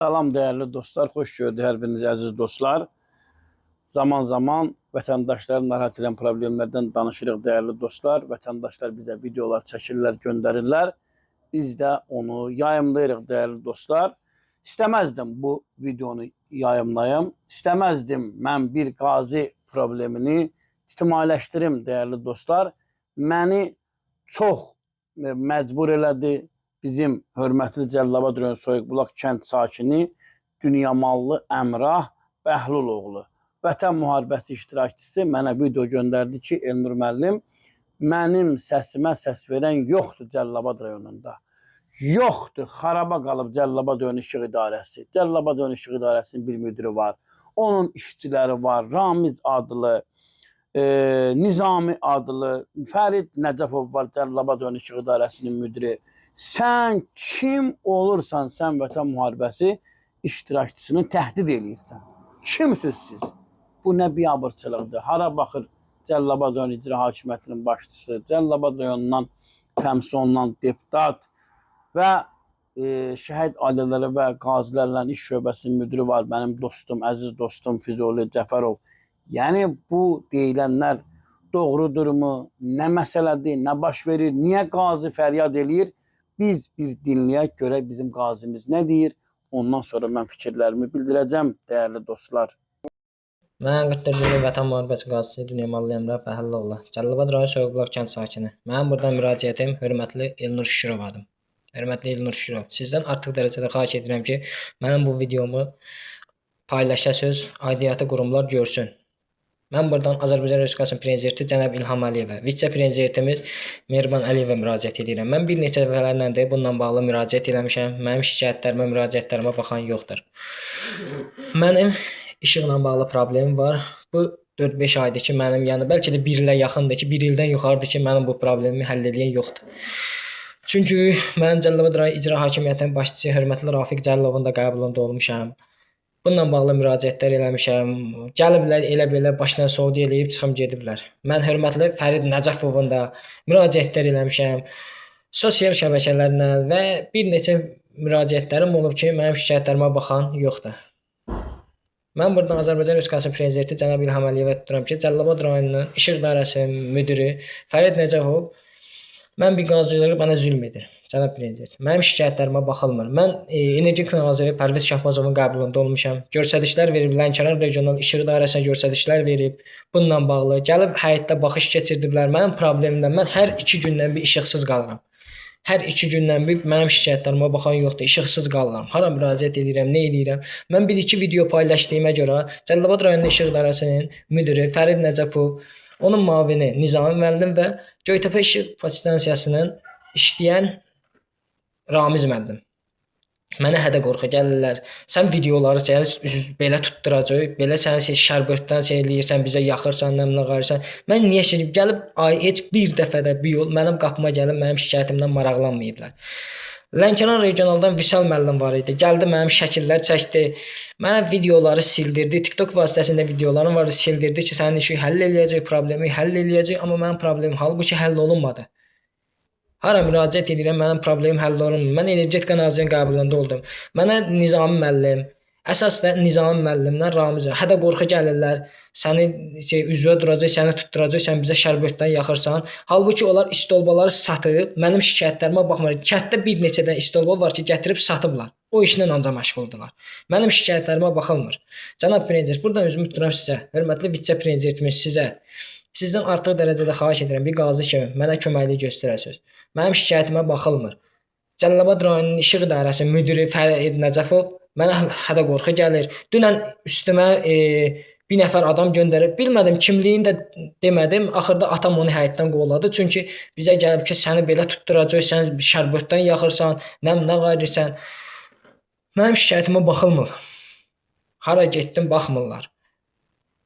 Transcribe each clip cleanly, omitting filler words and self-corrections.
Salam değerli dostlar, xoş gördük hər biriniz əziz dostlar. Zaman zaman vətəndaşların narahat edən problemlərdən danışırıq değerli dostlar. Vətəndaşlar bizə videolar çəkirlər, göndərirlər. Biz də onu yayımlayırıq değerli dostlar. İstəməzdim bu videonu yayımlayım. İstəməzdim mən bir qazi problemini ictimailəşdirim değerli dostlar. Məni çox məcbur elədi. Bizim hörmətli Cəlilabad rayon Soyuqbulaq kənd sakini Dünyamallı Əmrah Bəhluloğlu. Vətən müharibəsi iştirakçısı mənə video göndərdi ki, Elnur müəllim, mənim səsimə səs verən yoxdur Cəlilabad rayonunda. Yoxdur, xaraba qalıb Cəlilabad rayon İşıq İdarəsi. Cəlilabad rayon İşıq İdarəsinin bir müdiri var. Onun işçiləri var, Ramiz adlı, Nizami adlı, Fərid Nəcəfov var, Cəlilabad rayon İşıq İdarəsinin müdiri. Sən kim olursan, sən vətən müharibəsi iştirakçısını təhdid edirsən. Kimsiniz siz? Bu nə biabırçılıqdır? Hara baxır Cəlilabad rayon İcra Hakimiyyətinin başçısı, Cəlilabad rayonundan təmsil olunan deputat və şəhid ailələri və qazilərlə iş şöbəsinin müdiri var. Mənim dostum, əziz dostum Füzuli Cəfərov. Yəni bu deyilənlər doğrudurmu? Nə məsələdir? Nə baş verir? Niyə qazi fəryad eləyir? Biz bir dinləyək, görək bizim qazimiz nə deyir. Ondan sonra mən fikirlərimi bildirəcəm, dəyərli dostlar. Mən 44 illik Vətən Müharibəsi qazisi Dünyamallı Əmrah Bəhluloğlu, Cəlilabad rayon Soyuqbulaq kənd sakini. Mənim buradan müraciətim hörmətli Elnur Şükürovadır. Hörmətli Elnur Şükürov, sizdən artıq dərəcədə xahiş edirəm ki, mənim bu videomu paylaşasınız, aidiyyatı qurumlar görsün. Mən buradan Azərbaycan Respublikasının prezidenti cənab İlham Əliyevə, vitse-prezidentimiz Mehriban Əliyevə müraciət edirəm. Mən bir neçə dəfələrlə də bununla bağlı müraciət eləmişəm. Mənim şikayətlərimə, müraciətlərimə baxan yoxdur. Mənim işıqla bağlı problemim var. Bu 4-5 aydır ki, mənim yəni bəlkə də 1 ilə yaxındır ki, 1 ildən yuxarıdır ki, mənim bu problemimi həll edən yoxdur. Çünki mən Cəlilabad rayon İcra Hakimiyyətinin başçısı hörmətli Rafiq Cəlilovun da qəbulunda olmuşam. Bununla bağlı müraciətlər eləmişəm. Gəliblər elə belə başdan soğudu eləyib çıxım gediblər. Mən hörmətli Fərid Nəcəfovun da müraciətlər eləmişəm. Sosial şəbəkələrlə və bir neçə müraciətlərim olub ki, mənim şikayətlərimə baxan yoxdur. Mən buradan Azərbaycan Respublikasının prezidenti cənab İlham Əliyevə tuturam ki, Cəlilabad rayonunun İşıq İdarəsinin müdiri Fərid Nəcəfov mən bir qazilərə mənə zülm edir, cənab prezident. Mənim şikayətlərimə baxılmır. Mən Energetika naziri Pərviz Şahbazovun qəbulunda olmuşam. Göstərişlər verib, Lənkəran regional İşıq İdarəsinə göstərişlər verib. Bununla bağlı gəlib həyətdə baxış keçirdiblər. Mənim problemimdə mən hər 2 gündən bir işıqsız qalıram. Hər 2 gündən bir mənim şikayətlərimə baxan yoxdur. İşıqsız qalıram. Hara müraciət edirəm, nə edirəm? Mən 1-2 video paylaşdığıma görə Cəlilabad rayon İşıq İdarəsinin müdiri Fərid Nəcəfov, onun müavini Nizami müəllim və Göytəpə İşıq Stansiyasının işləyən Ramiz müəllim. Mənə hədə-qorxu gəlirlər. Sən videoları belə tutturacaq, belə sən şərbətdən eləyirsən, bizə yaxırsan, nəmlə qarırsan. Mən niyə gəlib heç bir dəfə də bir yol mənim qapıma gəlib mənim şikayətimdən maraqlanmayıblar. Lənkəran regionaldan Vüsal müəllim var idi. Gəldi mənim şəkillər çəkdi. Mənə videoları sildirdi. TikTok vasitəsilə videolarım vardı, sildirdi ki, sənin işi həll eləyəcək, problemi həll eləyəcək, amma mənim problemim halbuki həll olunmadı. Hara müraciət edirəm, mənim problemim həll olunmur. Mən Energetika nazirinin qəbulunda oldum. Mənə Nizami müəllim, əsasda Nizami müəllimdən Ramiz hədə-qorxu gəlirlər. Səni üzvə duracaq, səni tutturacaq, sən bizə şərbətdən yaxırsan. Halbuki onlar istolbaları satıb, mənim şikayətlərimə baxmayaraq, kənddə bir neçə dənə istolba var ki, gətirib satıblar. O işlə ancaq məşğuldular. Mənim şikayətlərimə baxılmır. Cənab prezident, buradan özümü tuturam sizə, hörmətli vitse-prezidentimiz sizə. Sizdən artıq dərəcədə xahiş edirəm, bir qazi kimi mənə köməklik göstərəsiniz. Mənim şikayətimə baxılmır. Cəlilabad rayonunun İşıq İdarəsinin müdiri Fərid Nəcəfov mənə hədə-qorxu gəlir. Dünən üstümə bir nəfər adam göndərib, bilmədim kimliyini də demədim. Axırda atam onu həyətdən qovladı. Çünki bizə gəlib ki, səni belə tutturacaq, sən şərbətdən yaxırsan, nə qayırsan. Mənim şikayətimə baxılmır. Hara getdim, baxmırlar.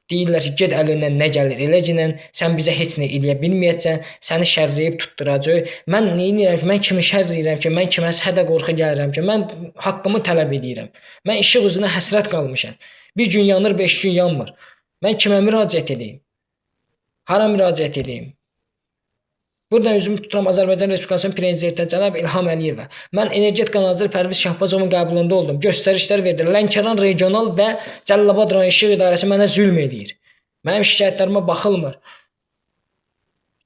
Deyirlər ki, get əlindən nə gəlir eləcinən, sən bizə heç nə eləyə bilməyəcəksən, səni şərləyib tutturacaq. Mən nə edirəm ki, mən kimi şərləyirəm ki, mən kimə hədə-qorxu gəlirəm ki, mən haqqımı tələb edirəm. Mən işıq üzünə həsrət qalmışam. Bir gün yanır, 5 gün yanmır. Mən kimə müraciət edeyim? Hara müraciət edeyim? Buradan üzümü tuturam Azərbaycan Respublikasının Prezidenti cənab İlham Əliyevə. Mən Energetika naziri Pərviz Şahbazovun qəbulunda oldum. Göstərişlər verdi. Lənkəran regional və Cəlilabad rayon İşıq İdarəsi mənə zülm edir. Mənim şikayətlərimə baxılmır.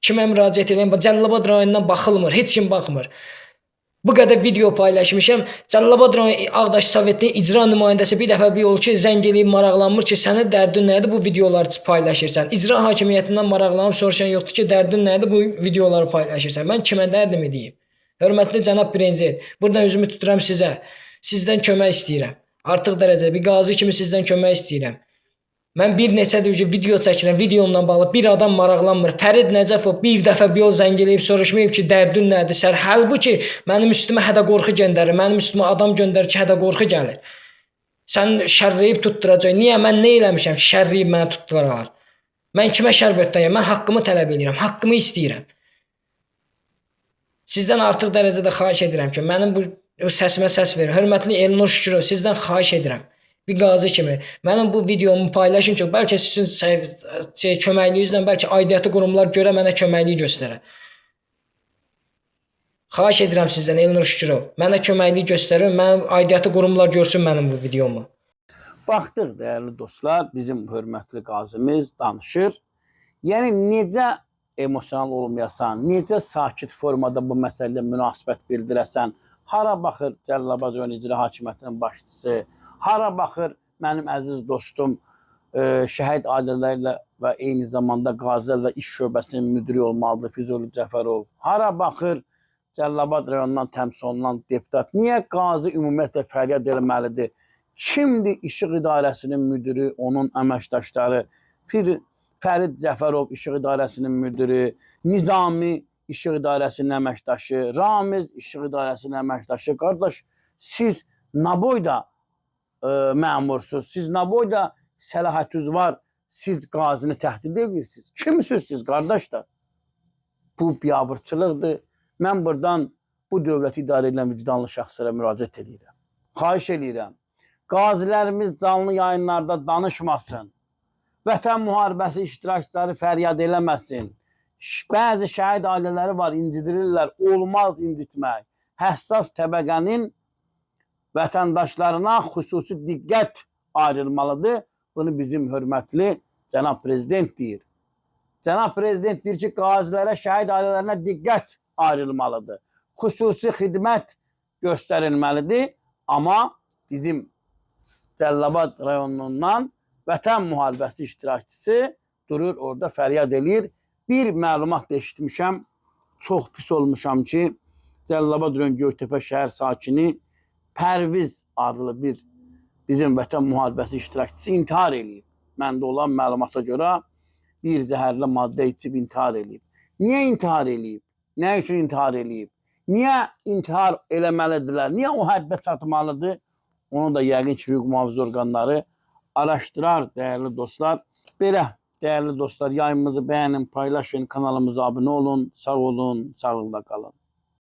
Kimə müraciət edirəm? Cəlilabad rayonundan baxılmır. Heç kim baxmır. Bu qədər video paylaşmışam. Cəlilabad rayon Ağdaş Sovetinin icra nümayəndəsi bir dəfə bir oldu ki, zəng eləyib maraqlanmır ki, sənin dərdin nədir bu videoları paylaşırsan. İcra hakimiyyətindən maraqlanıb soruşan yoxdur ki, dərdin nədir bu videoları paylaşırsan. Mən kimə dərdimi deyim? Hörmətli cənab prezident, buradan üzümü tuturam sizə. Sizdən kömək istəyirəm. Artıq dərəcədə bir qazi kimi sizdən kömək istəyirəm. Mən bir neçə video çəkirəm, videomla bağlı bir adam maraqlanmır. Fərid Nəcəfov bir dəfə bir yol zəng eləyib soruşmayıb ki, dərdin nədir? Sər halbuki mənim üstümə hədə qorxu göndərir, mənim üstümə adam göndərir ki, hədə qorxu gəlir. Sən şərləyib tutturacaq. Niyə mən nə eləmişəm ki, şərləyib məni tutdurarlar? Mən kimə şərbətdəyəm? Mən haqqımı tələb edirəm, haqqımı istəyirəm. Sizdən artıq dərəcədə xahiş edirəm ki, mənim bu səsimə səs verin. Hörmətli Elnur Şükürov, sizdən xahiş edirəm. Bir qazi kimi mənim bu videomu paylaşın ki, bəlkə sizin köməkliyinizlə bəlkə aidiyyatı qurumlar görə mənə köməklik göstərə. Xahiş edirəm sizdən Elnur Şükürov, mənə köməklik göstərin, mənim aidiyyatı qurumlar görsün mənim bu videomu. Baxdıq dəyərli dostlar, bizim hörmətli qazimiz danışır. Yəni necə emosional olmayasan, necə sakit formada bu məsələyə münasibət bildirəsən, hara baxır Cəlilabad rayon icra hakimiyyətinin başçısı, hara baxır mənim əziz dostum şəhid ailələrlə və eyni zamanda qazilərlə iş şöbəsinin müdiri olmalıdır Füzuli Cəfərov. Hara baxır Cəlilabad rayonundan təmsil olunan deputat. Niyə qazi ümumiyyətlə fəryad eləməlidir? Kimdir İşıq İdarəsinin müdiri, onun əməkdaşları? Fərid Cəfərov İşıq İdarəsinin müdiri, Nizami İşıq İdarəsinin əməkdaşı, Ramiz İşıq İdarəsinin əməkdaşı. Qardaş, siz nə boyda məmursuz, siz nə boyda səlahiyyətiniz var, siz qazini təhdid edirsiniz. Kimsiniz siz qardaşlar? Bu biabırçılıqdır. Mən buradan bu dövləti idarə edən vicdanlı şəxslərə müraciət edirəm. Xahiş edirəm. Qazilərimiz canlı yayınlarda danışmasın. Vətən müharibəsi iştirakçıları fəryad eləməsin. Bəzi şəhid ailələri var, incidirirlər. Olmaz incitmək. Həssas təbəqənin vətəndaşlarına xüsusi diqqət ayrılmalıdır. Bunu bizim hörmətli cənab prezident deyir. Cənab prezident deyir ki, qazilərə, şəhid ailələrinə diqqət ayrılmalıdır. Xüsusi xidmət göstərilməlidir. Amma bizim Cəlilabad rayonundan vətən müharibəsi iştirakçısı durur orada fəryad eləyir. Bir məlumat da eşitmişəm, çox pis olmuşam ki, Cəlilabad rayon Göytepe şəhər sakini Pərviz adlı bizim vətən müharibəsi iştirakçısı intihar eləyib. Məndə olan məlumata görə bir zəhərli maddə içib intihar eləyib. Niyə intihar eləyib? Nə üçün intihar eləyib? Niyə intihar eləməlidirlər? Niyə o həddə çatmalıdır? Onu da yəqin ki, hüquq mühafizə orqanları araşdırar, dəyərli dostlar. Belə, dəyərli dostlar, yayımımızı bəyənin, paylaşın, kanalımıza abunə olun, sağ olun, sağlıqla qalın.